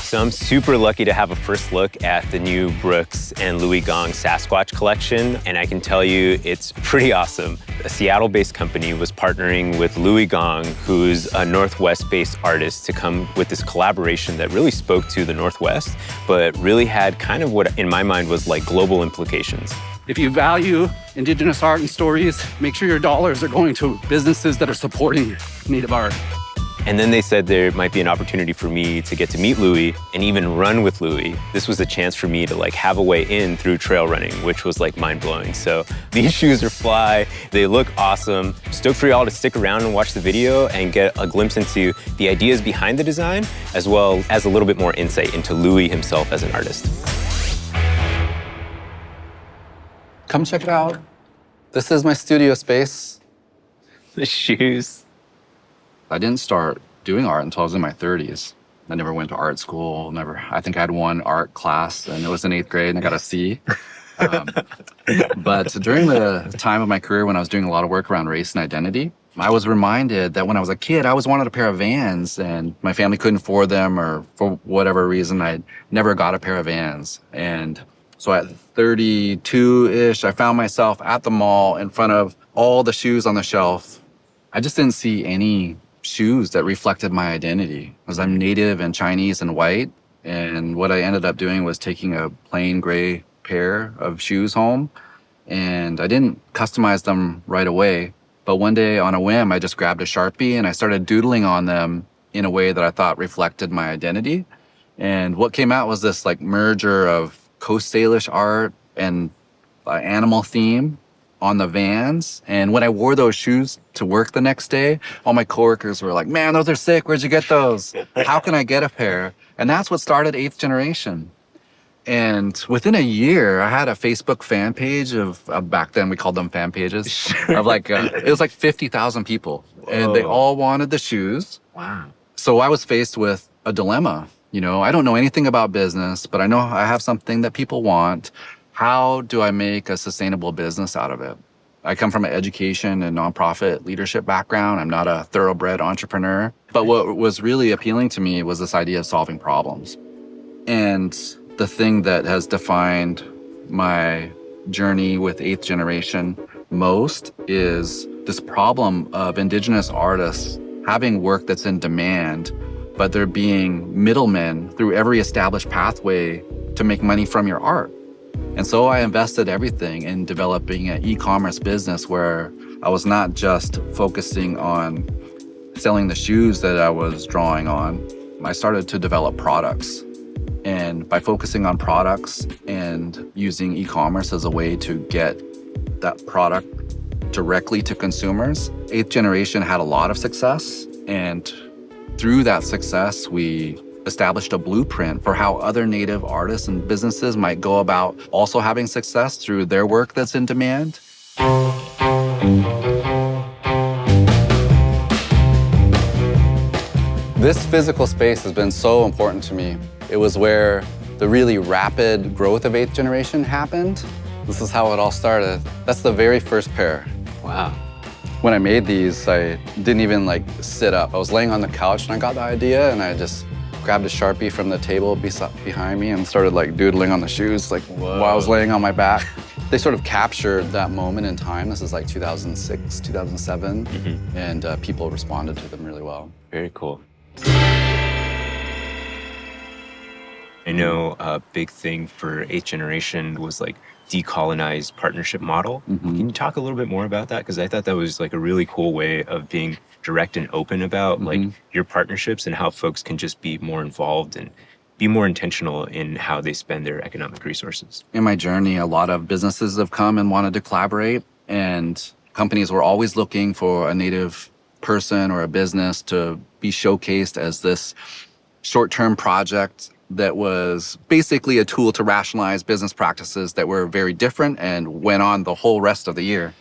So I'm super lucky to have a first look at the new Brooks and Louis Gong Sasquatch collection, and I can tell you it's pretty awesome. A Seattle-based company was partnering with Louis Gong, who's a Northwest-based artist, to come with this collaboration that really spoke to the Northwest, but really had kind of what in my mind was like global implications. If you value Indigenous art and stories, make sure your dollars are going to businesses that are supporting Native art. And then they said there might be an opportunity for me to get to meet Louis and even run with Louis. This was a chance for me to like have a way in through trail running, which was like mind-blowing. So these shoes are fly, they look awesome. Stoked for y'all to stick around and watch the video and get a glimpse into the ideas behind the design, as well as a little bit more insight into Louis himself as an artist. Come check it out. This is my studio space. The shoes. I didn't start doing art until I was in my 30s. I never went to art school, I think I had one art class and it was in 8th grade and I got a C. But during the time of my career when I was doing a lot of work around race and identity, I was reminded that when I was a kid, I always wanted a pair of Vans and my family couldn't afford them, or for whatever reason, I never got a pair of Vans. And so at 32-ish, I found myself at the mall in front of all the shoes on the shelf. I just didn't see any shoes that reflected my identity, because I'm Native and Chinese and white. And what I ended up doing was taking a plain gray pair of shoes home, and I didn't customize them right away. But one day on a whim, I just grabbed a Sharpie and I started doodling on them in a way that I thought reflected my identity. And what came out was this like merger of Coast Salish art and animal theme on the Vans. And when I wore those shoes to work the next day, all my coworkers were like, man, those are sick. Where'd you get those? How can I get a pair? And that's what started 8th Generation. And within a year, I had a Facebook fan page of back then we called them fan pages, of like, it was like 50,000 people. Whoa. And they all wanted the shoes. Wow. So I was faced with a dilemma. You know, I don't know anything about business, but I know I have something that people want. How do I make a sustainable business out of it? I come from an education and nonprofit leadership background. I'm not a thoroughbred entrepreneur. But what was really appealing to me was this idea of solving problems. And the thing that has defined my journey with 8th Generation most is this problem of Indigenous artists having work that's in demand, but there being middlemen through every established pathway to make money from your art. And so I invested everything in developing an e-commerce business where I was not just focusing on selling the shoes that I was drawing on. I started to develop products. And by focusing on products and using e-commerce as a way to get that product directly to consumers, 8th Generation had a lot of success. And through that success, we established a blueprint for how other Native artists and businesses might go about also having success through their work that's in demand. This physical space has been so important to me. It was where the really rapid growth of 8th Generation happened. This is how it all started. That's the very first pair. Wow. When I made these, I didn't even like sit up. I was laying on the couch and I got the idea and I just grabbed a Sharpie from the table behind me and started like doodling on the shoes like while I was laying on my back. They sort of captured that moment in time. This is like 2006, 2007, and people responded to them really well. Very cool. I know a big thing for 8th Generation was like decolonized partnership model. Can you talk a little bit more about that? Because I thought that was like a really cool way of being direct and open about like your partnerships and how folks can just be more involved and be more intentional in how they spend their economic resources. In my journey, a lot of businesses have come and wanted to collaborate, and companies were always looking for a Native person or a business to be showcased as this short-term project that was basically a tool to rationalize business practices that were very different and went on the whole rest of the year.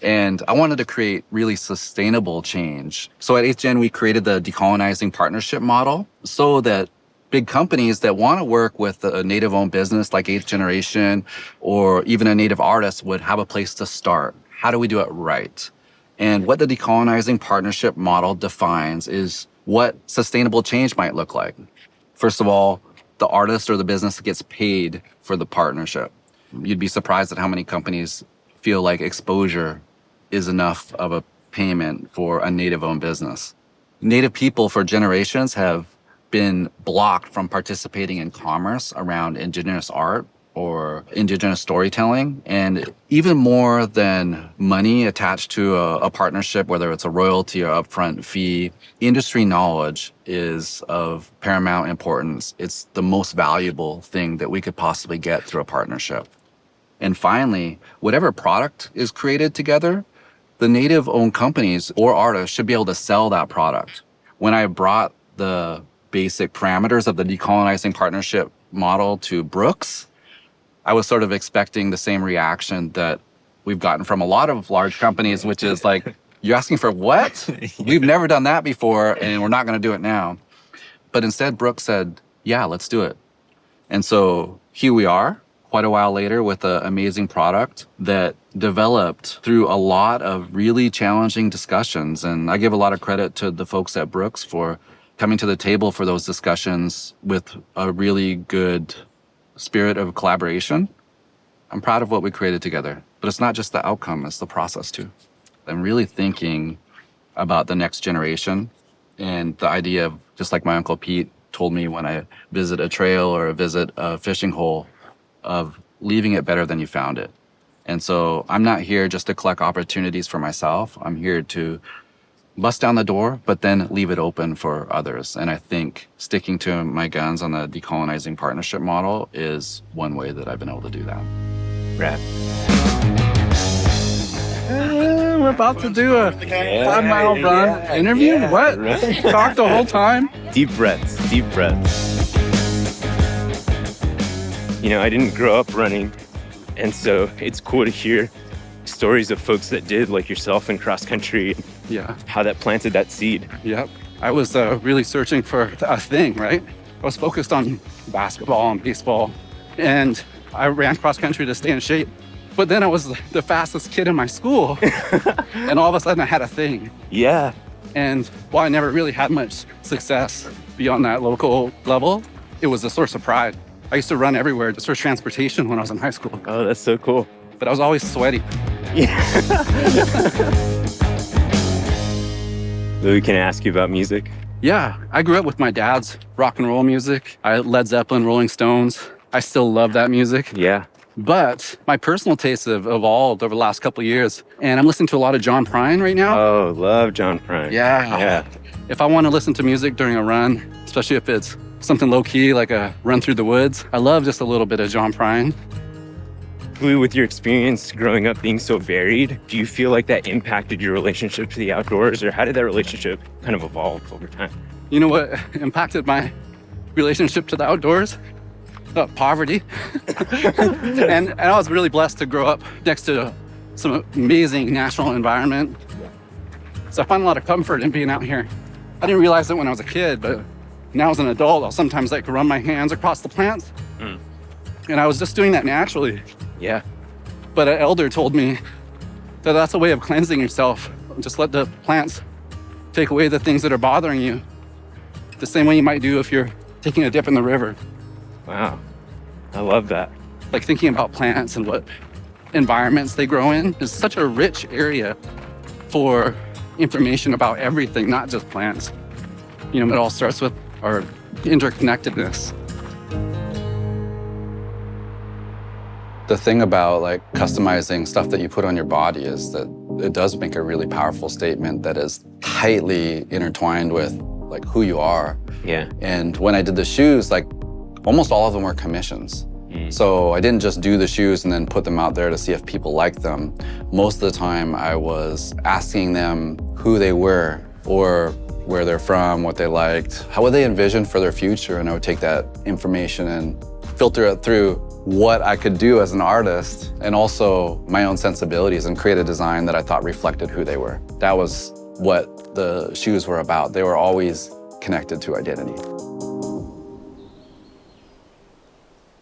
And I wanted to create really sustainable change. So at 8th Gen, we created the decolonizing partnership model so that big companies that want to work with a Native-owned business like 8th Generation or even a Native artist would have a place to start. How do we do it right? And what the decolonizing partnership model defines is what sustainable change might look like. First of all, the artist or the business gets paid for the partnership. You'd be surprised at how many companies feel like exposure is enough of a payment for a Native-owned business. Native people for generations have been blocked from participating in commerce around Indigenous art or Indigenous storytelling. And even more than money attached to a partnership, whether it's a royalty or upfront fee, industry knowledge is of paramount importance. It's the most valuable thing that we could possibly get through a partnership. And finally, whatever product is created together, the Native-owned companies or artists should be able to sell that product. When I brought the basic parameters of the decolonizing partnership model to Brooks, I was sort of expecting the same reaction that we've gotten from a lot of large companies, which is like, you're asking for what? We've never done that before, and we're not going to do it now. But instead, Brooks said, yeah, let's do it. And so here we are, quite a while later, with an amazing product that developed through a lot of really challenging discussions. And I give a lot of credit to the folks at Brooks for coming to the table for those discussions with a really good spirit of collaboration. I'm proud of what we created together, but it's not just the outcome, it's the process too. I'm really thinking about the next generation and the idea of, just like my Uncle Pete told me when I visit a trail or visit a fishing hole, of leaving it better than you found it. And so I'm not here just to collect opportunities for myself. I'm here to bust down the door, but then leave it open for others. And I think sticking to my guns on the decolonizing partnership model is one way that I've been able to do that. Rad. We're about to do a 5-mile run interview. Yeah. What? Talk the whole time? Deep breaths, deep breaths. You know, I didn't grow up running, and so it's cool to hear stories of folks that did, like yourself in cross country, Yeah. how that planted that seed. Yep. I was really searching for a thing, right? I was focused on basketball and baseball, and I ran cross country to stay in shape. But then I was the fastest kid in my school, and all of a sudden I had a thing. Yeah. And while I never really had much success beyond that local level, it was a source of pride. I used to run everywhere just for transportation when I was in high school, Oh, that's so cool. but I was always sweaty. Louis, can I ask you about music? Yeah, I grew up with my dad's rock and roll music. Led Zeppelin, Rolling Stones. I still love that music. Yeah. But my personal tastes have evolved over the last couple of years. And I'm listening to a lot of John Prine right now. Oh, love John Prine. Yeah. If I want to listen to music during a run, especially if it's something low-key like a run through the woods, I love just a little bit of John Prine. Louis, with your experience growing up being so varied, do you feel like that impacted your relationship to the outdoors, or how did that relationship kind of evolve over time? You know what impacted my relationship to the outdoors? Poverty. and I was really blessed to grow up next to some amazing natural environment. So I find a lot of comfort in being out here. I didn't realize it when I was a kid, but now as an adult, I'll sometimes like run my hands across the plants. And I was just doing that naturally. Yeah. But an elder told me that that's a way of cleansing yourself. Just let the plants take away the things that are bothering you. The same way you might do if you're taking a dip in the river. Wow. I love that. Like thinking about plants and what environments they grow in is such a rich area for information about everything, not just plants. You know, it all starts with our interconnectedness. The thing about like customizing stuff that you put on your body is that it does make a really powerful statement that is tightly intertwined with like who you are. Yeah. And when I did the shoes, like almost all of them were commissions. So I didn't just do the shoes and then put them out there to see if people liked them. Most of the time I was asking them who they were or where they're from, what they liked, how would they envision for their future, and I would take that information and filter it through what I could do as an artist and also my own sensibilities and create a design that I thought reflected who they were. That was what the shoes were about. They were always connected to identity.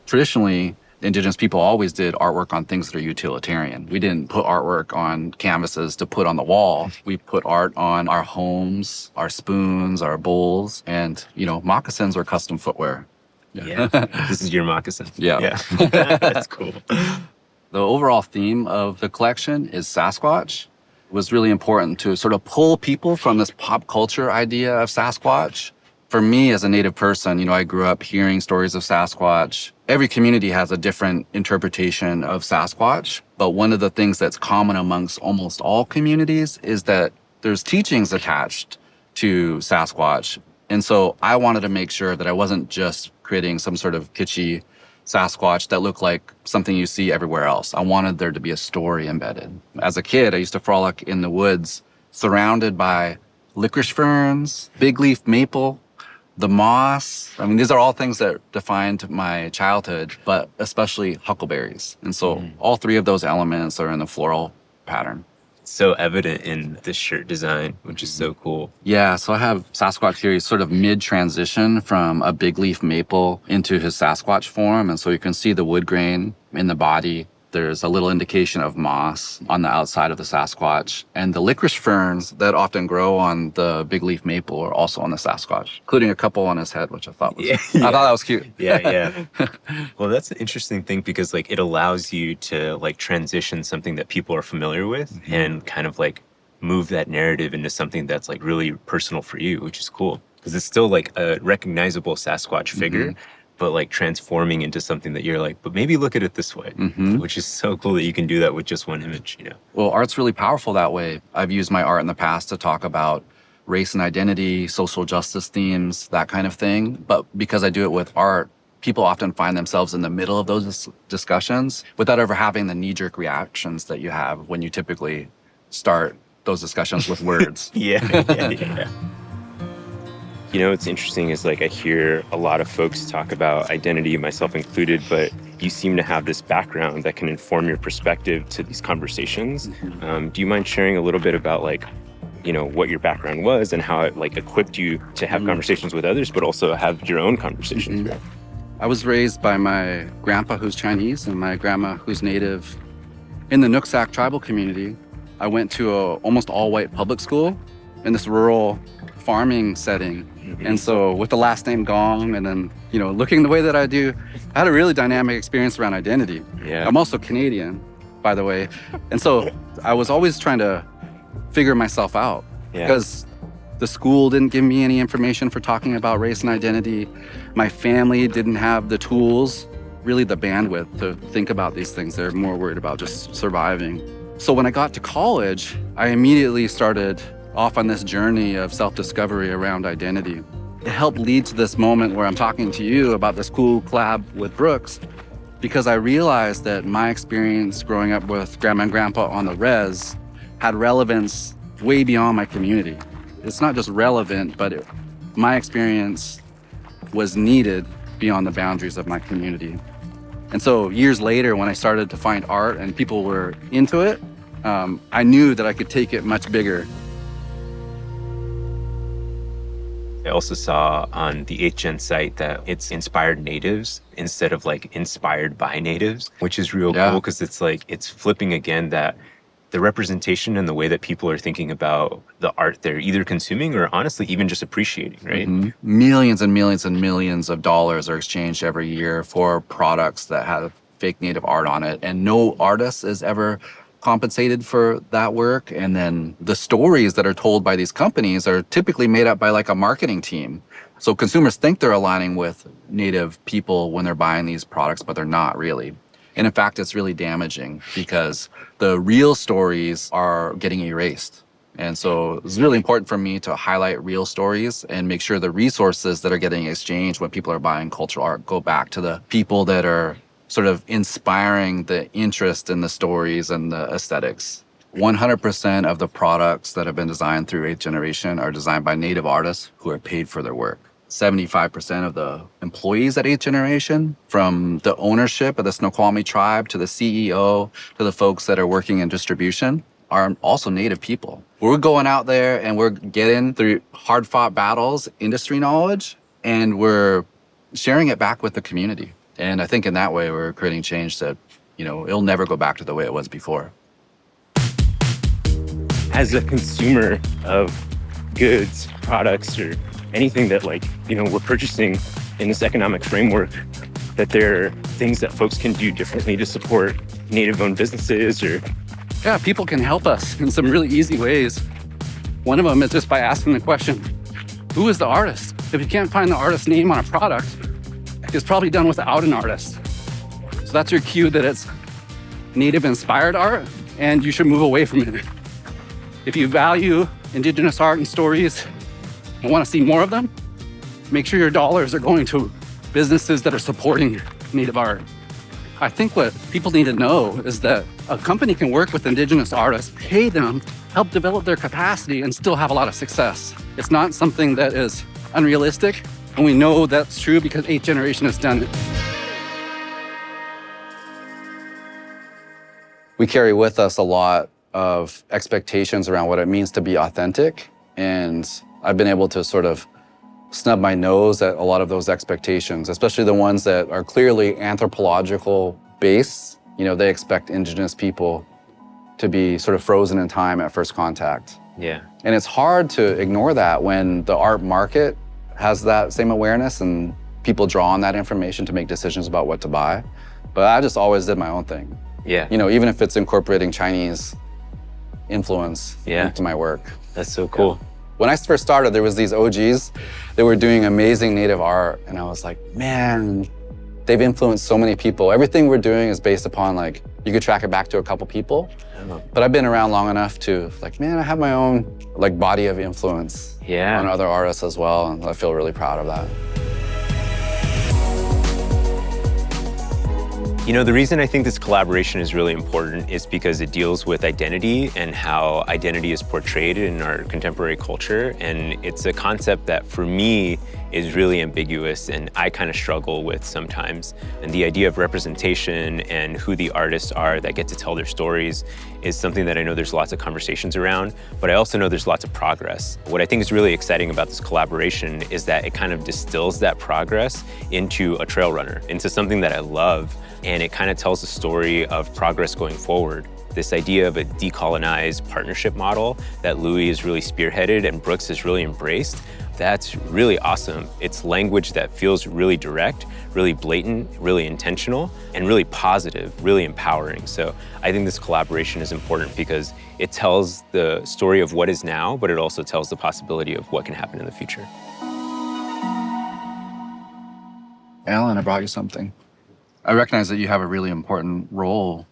Traditionally, Indigenous people always did artwork on things that are utilitarian. We didn't put artwork on canvases to put on the wall. We put art on our homes, our spoons, our bowls, and, moccasins are custom footwear. Yeah. This is your moccasin. Yeah. That's cool. The overall theme of the collection is Sasquatch. It was really important to sort of pull people from this pop culture idea of Sasquatch. For me, as a Native person, I grew up hearing stories of Sasquatch. Every community has a different interpretation of Sasquatch, but one of the things that's common amongst almost all communities is that there's teachings attached to Sasquatch. And so I wanted to make sure that I wasn't just creating some sort of kitschy Sasquatch that looked like something you see everywhere else. I wanted there to be a story embedded. As a kid, I used to frolic in the woods surrounded by licorice ferns, big leaf maple, the moss. I mean, these are all things that defined my childhood, but especially huckleberries. And so all three of those elements are in the floral pattern. So evident in this shirt design, which is so cool. Yeah, so I have Sasquatch here. He's sort of mid-transition from a big leaf maple into his Sasquatch form. And so you can see the wood grain in the body. There's a little indication of moss on the outside of the Sasquatch. And the licorice ferns that often grow on the big leaf maple are also on the Sasquatch, including a couple on his head, which I thought was I thought that was cute. Yeah. Well, that's an interesting thing because it allows you to transition something that people are familiar with and kind of move that narrative into something that's really personal for you, which is cool. Because it's still a recognizable Sasquatch figure, but transforming into something that you're but maybe look at it this way, which is so cool that you can do that with just one image, Well, art's really powerful that way. I've used my art in the past to talk about race and identity, social justice themes, that kind of thing. But because I do it with art, people often find themselves in the middle of those discussions without ever having the knee-jerk reactions that you have when you typically start those discussions with words. Yeah. What's interesting is I hear a lot of folks talk about identity, myself included, but you seem to have this background that can inform your perspective to these conversations. Do you mind sharing a little bit about what your background was and how it equipped you to have conversations with others, but also have your own conversations? I was raised by my grandpa who's Chinese and my grandma who's Native in the Nooksack tribal community. I went to a almost all-white public school in this rural farming setting. And so with the last name Gong and then, looking the way that I do, I had a really dynamic experience around identity. Yeah. I'm also Canadian, by the way. And so I was always trying to figure myself out because the school didn't give me any information for talking about race and identity. My family didn't have the tools, really the bandwidth to think about these things. They're more worried about just surviving. So when I got to college, I immediately started off on this journey of self-discovery around identity. It helped lead to this moment where I'm talking to you about this cool collab with Brooks because I realized that my experience growing up with grandma and grandpa on the res had relevance way beyond my community. It's not just relevant, but my experience was needed beyond the boundaries of my community. And so years later, when I started to find art and people were into it, I knew that I could take it much bigger. I also saw on the HN site that it's inspired natives instead of inspired by natives, which is real cool because it's flipping again that the representation and the way that people are thinking about the art they're either consuming or honestly even just appreciating, right? Millions and millions and millions of dollars are exchanged every year for products that have fake native art on it, and no artist is ever compensated for that work. And then the stories that are told by these companies are typically made up by a marketing team. So consumers think they're aligning with native people when they're buying these products, but they're not really. And in fact, it's really damaging because the real stories are getting erased. And so it's really important for me to highlight real stories and make sure the resources that are getting exchanged when people are buying cultural art go back to the people that are sort of inspiring the interest in the stories and the aesthetics. 100% of the products that have been designed through 8th Generation are designed by native artists who are paid for their work. 75% of the employees at 8th Generation, from the ownership of the Snoqualmie tribe to the CEO to the folks that are working in distribution, are also native people. We're going out there and we're getting through hard-fought battles, industry knowledge, and we're sharing it back with the community. And I think in that way, we're creating change that, it'll never go back to the way it was before. As a consumer of goods, products, or anything that we're purchasing in this economic framework, that there are things that folks can do differently to support Native-owned businesses or... Yeah, people can help us in some really easy ways. One of them is just by asking the question, who is the artist? If you can't find the artist's name on a product, it's probably done without an artist. So that's your cue that it's Native-inspired art, and you should move away from it. If you value Indigenous art and stories and want to see more of them, make sure your dollars are going to businesses that are supporting Native art. I think what people need to know is that a company can work with Indigenous artists, pay them, help develop their capacity, and still have a lot of success. It's not something that is unrealistic, and we know that's true because 8th generation has done it. We carry with us a lot of expectations around what it means to be authentic, and I've been able to sort of snub my nose at a lot of those expectations, especially the ones that are clearly anthropological based. They expect Indigenous people to be sort of frozen in time at first contact. Yeah. And it's hard to ignore that when the art market has that same awareness and people draw on that information to make decisions about what to buy. But I just always did my own thing. Yeah. Even if it's incorporating Chinese influence into my work. That's so cool. Yeah. When I first started, there was these OGs that were doing amazing Native art. And I was like, man, they've influenced so many people. Everything we're doing is based upon you could track it back to a couple people. But I've been around long enough to I have my own body of influence on other artists as well. And I feel really proud of that. The reason I think this collaboration is really important is because it deals with identity and how identity is portrayed in our contemporary culture. And it's a concept that for me is really ambiguous and I kind of struggle with sometimes. And the idea of representation and who the artists are that get to tell their stories is something that I know there's lots of conversations around, but I also know there's lots of progress. What I think is really exciting about this collaboration is that it kind of distills that progress into a trail runner, into something that I love. And it kind of tells a story of progress going forward. This idea of a decolonized partnership model that Louis has really spearheaded and Brooks has really embraced, that's really awesome. It's language that feels really direct, really blatant, really intentional, and really positive, really empowering. So I think this collaboration is important because it tells the story of what is now, but it also tells the possibility of what can happen in the future. Alan, I brought you something. I recognize that you have a really important role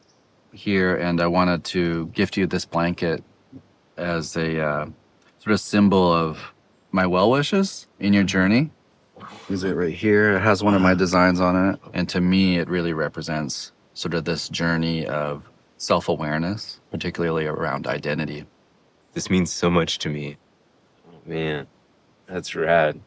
here, and I wanted to gift you this blanket as a sort of symbol of my well wishes in your journey. Is it right here? It has one of my designs on it, and to me, it really represents sort of this journey of self-awareness, particularly around identity. This means so much to me. Oh, man, that's rad.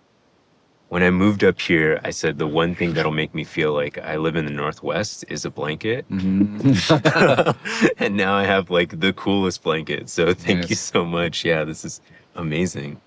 When I moved up here, I said the one thing that'll make me feel like I live in the Northwest is a blanket. Mm-hmm. And now I have the coolest blanket. So thank you so much. Yeah, this is amazing.